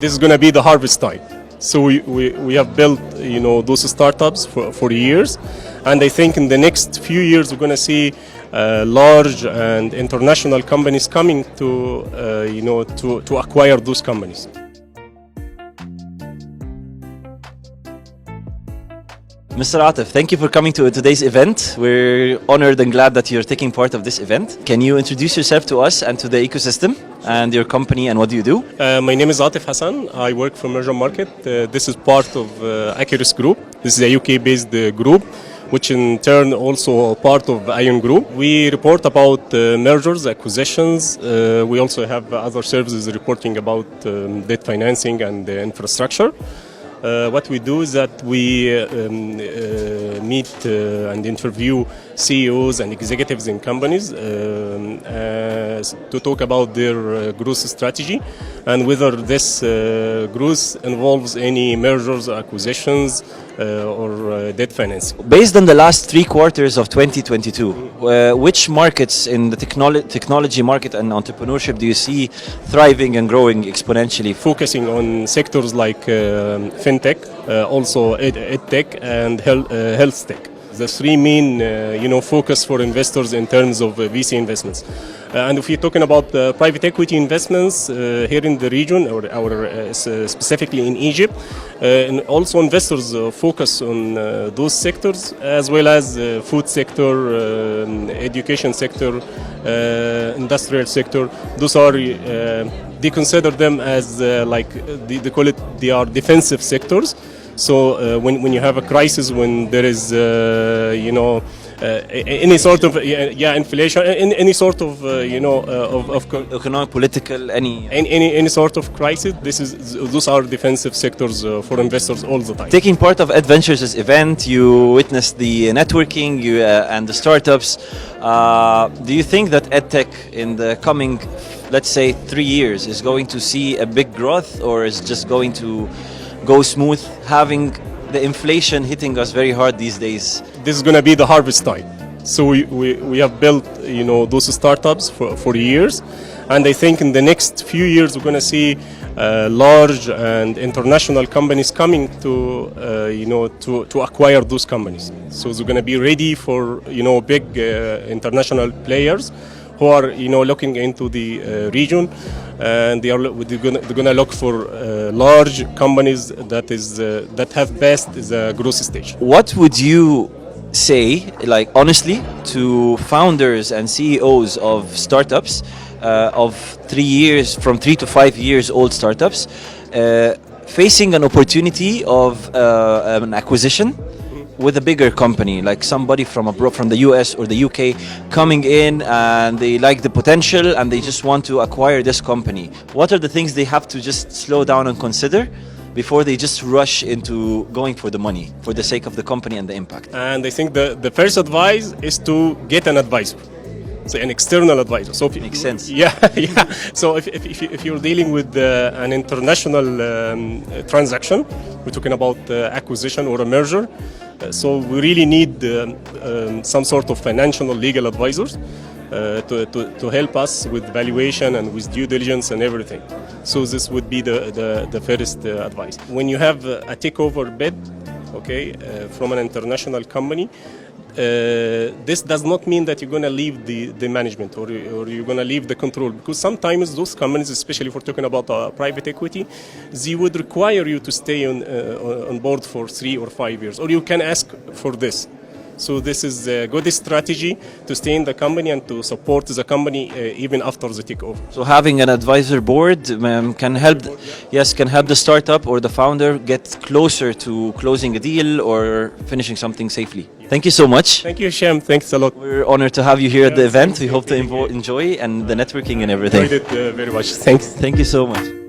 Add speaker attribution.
Speaker 1: This is going to be the harvest time. So we have built, those startups for years, and I think in the next few years we're going to see large and international companies coming to acquire those companies.
Speaker 2: Mr. Atef, thank you for coming to today's event. We're honored and glad that you're taking part of this event. Can you introduce yourself to us and to the ecosystem and your company and what do you do?
Speaker 1: My name is Atef Hassan. I work for MergerMarket. This is part of Acurus Group. This is a UK-based group, which in turn also part of Ion Group. We report about mergers, acquisitions. We also have other services reporting about debt financing and infrastructure. What we do is that we meet and interview CEOs and executives in companies to talk about their growth strategy and whether this growth involves any mergers, acquisitions, or debt financing.
Speaker 2: Based on the last 3 quarters of 2022, which markets in the technology market and entrepreneurship do you see thriving and growing exponentially?
Speaker 1: Focusing on sectors like fintech, also edtech and health tech. The 3 main focus for investors in terms of VC investments. And if you're talking about private equity investments here in the region or specifically in Egypt, and also investors focus on those sectors as well as food sector, education sector, industrial sector. Those are they consider them as they call it, they are defensive sectors. So when you have a crisis, when there is any sort of inflation, any sort of
Speaker 2: economic, political,
Speaker 1: any sort of crisis, those are defensive sectors for investors all the time.
Speaker 2: Taking part of Edventures' event, you witnessed the networking and the startups. Do you think that edtech in the coming, let's say, 3 years is going to see a big growth, or is just going to go smooth, having the inflation hitting us very hard these days?
Speaker 1: This is going to be the harvest time. So we have built those startups for years, and I think in the next few years we're going to see large and international companies coming to acquire those companies. So they're going to be ready for big international players who are looking into the region, and they're going to look for large companies that have passed the growth stage.
Speaker 2: What would you say, honestly, to founders and CEOs of startups of 3 years, from 3 to 5 years old startups, facing an opportunity of an acquisition with a bigger company, like somebody from abroad, from the US or the UK, coming in and they like the potential and they just want to acquire this company? What are the things they have to just slow down and consider before they just rush into going for the money for the sake of the company and the impact?
Speaker 1: And I think the first advice is to get an advisor. So an external advisor. So
Speaker 2: makes sense.
Speaker 1: Yeah. So if you're dealing with an international transaction, we're talking about acquisition or a merger. So we really need some sort of financial or legal advisors to help us with valuation and with due diligence and everything. So this would be the first advice. When you have a takeover bid, from an international company, this does not mean that you're going to leave the management or you're going to leave the control, because sometimes those companies, especially if we're talking about private equity, they would require you to stay on board for 3 or 5 years, or you can ask for this. So this is a good strategy to stay in the company and to support the company even after the takeover.
Speaker 2: So having an advisor board can help the startup or the founder get closer to closing a deal or finishing something safely. Thank you so much.
Speaker 1: Thank you, Shem. Thanks a lot.
Speaker 2: We're honored to have you here at the event. We hope to enjoy and the networking and everything.
Speaker 1: Enjoyed it very much. Thanks.
Speaker 2: Thank you so much.